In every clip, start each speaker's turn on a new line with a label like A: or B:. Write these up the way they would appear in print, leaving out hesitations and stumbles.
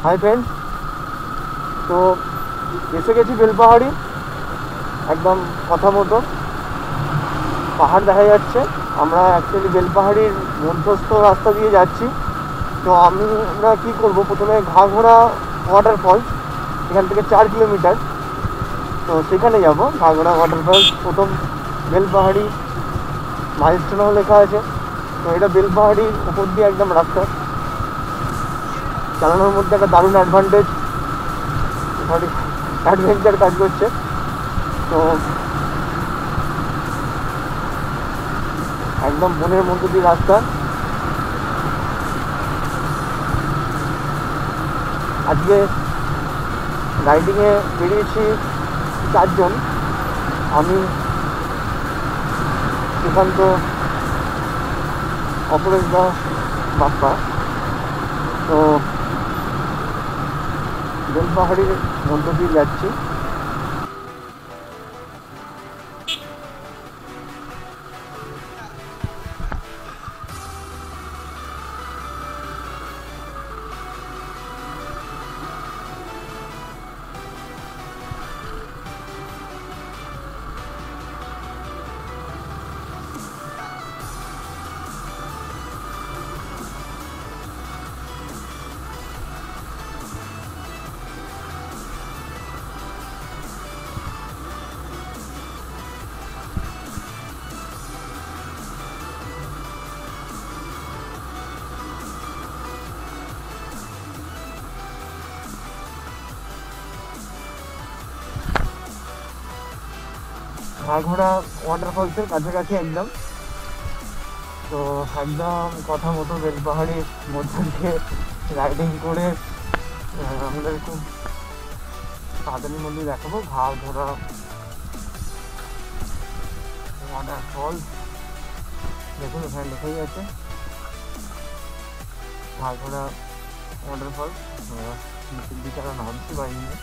A: Hi friends, তো এসে গেছি বেলপাহাড়ি। একদম কথা মতো পাহাড় দেখা যাচ্ছে। আমরা অ্যাকচুয়ালি বেলপাহাড়ির মধ্যস্থ রাস্তা দিয়ে যাচ্ছি। তো আমরা কী করব, প্রথমে ঘাঘরা ওয়াটারফলস, এখান থেকে 4 কিলোমিটার, তো সেখানে যাব। ঘাঘরা ওয়াটারফলস প্রথম বেলপাহাড়ি মাইলস্টোনও লেখা আছে। তো এটা বেলপাহাড়ির উপর দিয়ে একদম রাস্তা, চালানোর মধ্যে একটা দারুণ অ্যাডভেঞ্চার কাজ করছে। তো একদম বনের মধ্যে দিয়ে রাস্তা। আজকে রাইডিংয়ে বেরিয়েছি 4 জন, আমি, সুশান্ত, অপরেশ দা, বাপ্পা। তো বেলপাহাড়ির মধ্য দিয়ে যাচ্ছি। ঘাঘরা ওয়াটারফলসের কাছাকাছি একদম। তো একদম কথা মতো বেলপাহাড়ির মধ্য দিয়ে রাইডিং করে আমাদের খুব তাড়াতাড়ির মধ্যে দেখাবো ঘাঘরা ওয়াটারফলস। দেখুন এখানে লেখাই আছে ঘাঘরা ওয়াটারফলস। নিচের দিকে আমরা নামছি বাইক নিয়ে।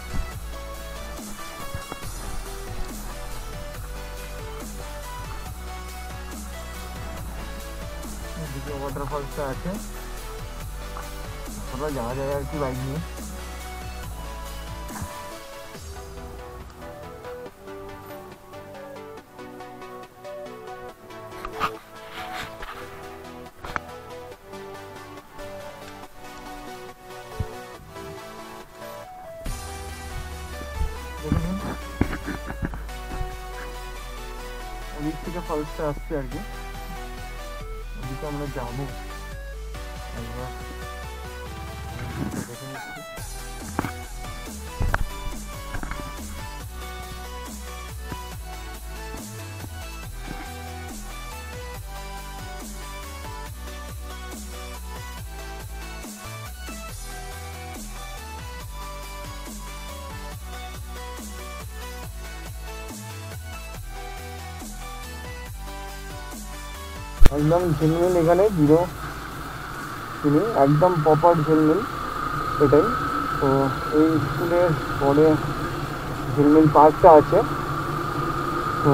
A: এদিকে ওয়াটারফলসটা আছে, আমরা যাওয়া যায় আর কি বাইক নিয়ে। দেখুন ওদিক থেকে ফলসটা আসছে আর কি, ওদিকে আমরা যাবো একবার দেখে নিচ্ছি। একদম ঝিলমিল, এখানে জিরো ঝিলমিল, একদম প্রপার ঝিলমিল এটাই। তো এই স্কুলের পরে ঝিলমিল পার্কটা আছে। তো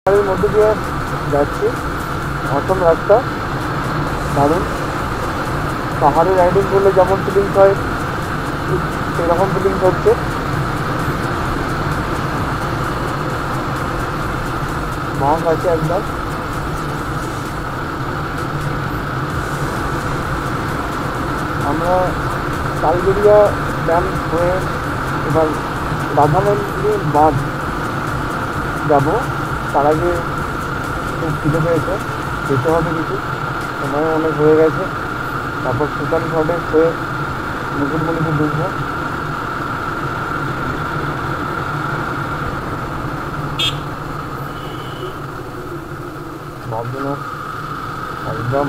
A: পাহাড়ের মধ্যে দিয়ে যাচ্ছি, অসম রাস্তা, দারুণ। পাহাড়ে রাইডিং করলে যেমন ফিলিংস হয় ঠিক সেরকম ফিলিংস হচ্ছে। মাছ আছে একদম। আমরা তালবেড়িয়া ড্যাম হয়ে এবার রাধামন্ডি বাঁধ যাব। তার আগে খুব খিদে পেয়েছে, যেতে হবে কিছু, সময় অনেক হয়ে গেছে। তারপর সুতান ঘাটে হয়ে মুকুটমণিপুর ঢুকবো। ভাবছিল একদম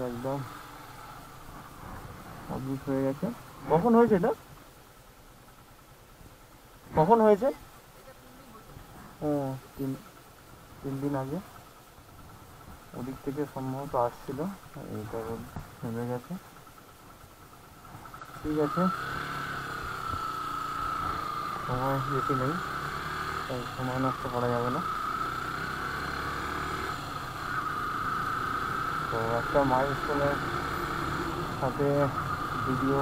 A: একদম অবুঝ হয়ে গেছে। কখন হয়েছে এটা? কখন হয়েছে? ও, তিন 3 দিন আগে ওদিক থেকে সম্ভবত আসছিল। এইটা নেমে গেছে। ঠিক আছে, সময় বেশি নেই, তাই সময় নষ্ট করা যাবে না। তো একটা মাইলস্টোনের সাথে ভিডিও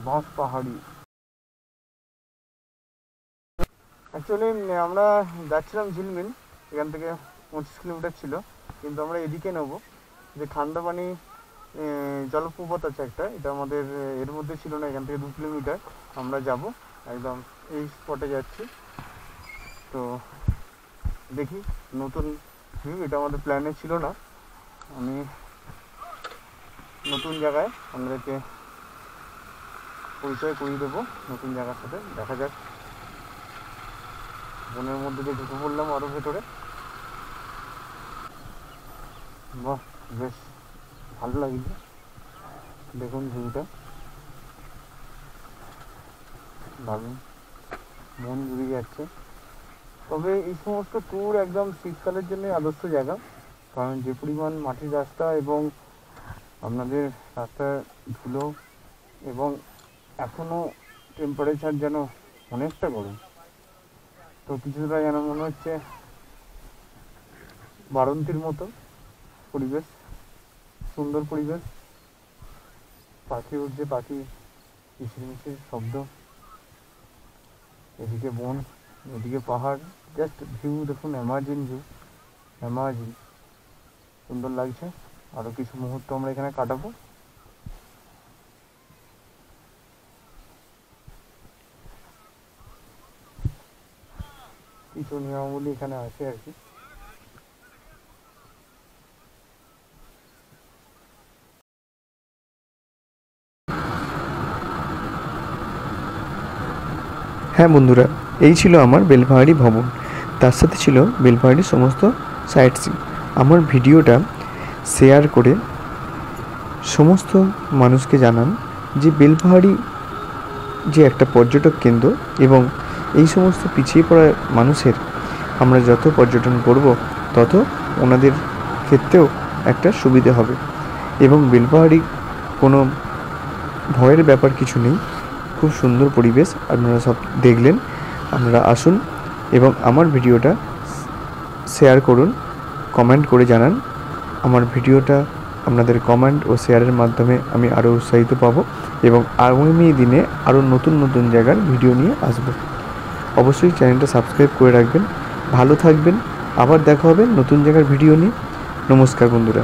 A: বাঁশ পাহাড়ি। অ্যাকচুয়ালি আমরা যাচ্ছিলাম ঝিলমিল, এখান থেকে 25 কিলোমিটার ছিল, কিন্তু আমরা এদিকে নেবো যে ঠান্ডা পানি জলপ্রপাত আছে একটা, এটা আমাদের এর মধ্যে ছিল না। এখান থেকে 2 কিলোমিটার আমরা যাব, একদম এই স্পটে যাচ্ছি। তো দেখি, নতুন ভিউ, এটা আমাদের প্ল্যানে ছিল না। আমি নতুন জায়গায় আমাদেরকে পরিচয় করিয়ে দেবো, নতুন জায়গার সাথে। দেখা যাক, বনের মধ্যে দিয়ে ঢুকে পড়লাম আরও ভেতরে। বাহ, বেশ ভালো লাগছে, দেখুন ভিউটা দারুণ, মন জুড়ে যাচ্ছে। তবে এই সমস্ত ট্যুর একদম শীতকালের জন্য আদর্শ জায়গা, কারণ যে পরিমাণ মাটির রাস্তা এবং আপনাদের রাস্তার ধুলো, এবং এখনও টেম্পারেচার যেন অনেকটা গরম। তো কিছুটা যেন মনে হচ্ছে বাড়ন্তীর মতো পরিবেশ, সুন্দর পরিবেশ। পাখি উঠছে, পাখি কিচিরমিচির শব্দ, এদিকে বন, এদিকে পাহাড়, জাস্ট ভিউ দেখুন, অ্যামাজিং ভিউ, অ্যামাজিং সুন্দর লাগছে। আরও কিছু মুহূর্ত আমরা এখানে কাটাবো। কিছু নিয়মাবলী এখানে আছে আর কি।
B: হ্যাঁ বন্ধুরা, এই ছিল আমার বেলপাহাড়ি ভ্রমণ। তার সাথে ছিল বেলপাহাড়ির সমস্ত সাইট সিন। আমার ভিডিওটা শেয়ার করে সমস্ত মানুষকে জানান যে বেলপাহাড়ি যে একটা পর্যটক কেন্দ্র, এবং এই সমস্ত পিছিয়ে পড়া মানুষের আমরা যত পর্যটন করব তত ওনাদের ক্ষেত্রেও একটা সুবিধে হবে। এবং বেলপাহাড়ি কোনো ভয়ের ব্যাপার কিছু নেই, খুব সুন্দর পরিবেশ আপনারা সব দেখলেন। আপনারা আসুন এবং আমার ভিডিওটা শেয়ার করুন, কমেন্ট করে জানান। আমার ভিডিওটা আপনাদের কমেন্ট ও শেয়ারের মাধ্যমে আমি আরও উৎসাহিত পাব এবং আগামী দিনে আরও নতুন নতুন জায়গার ভিডিও নিয়ে আসব। অবশ্যই চ্যানেলটা সাবস্ক্রাইব করে রাখবেন। ভালো থাকবেন, আবার দেখা হবে নতুন জায়গার ভিডিও নিয়ে। নমস্কার বন্ধুরা।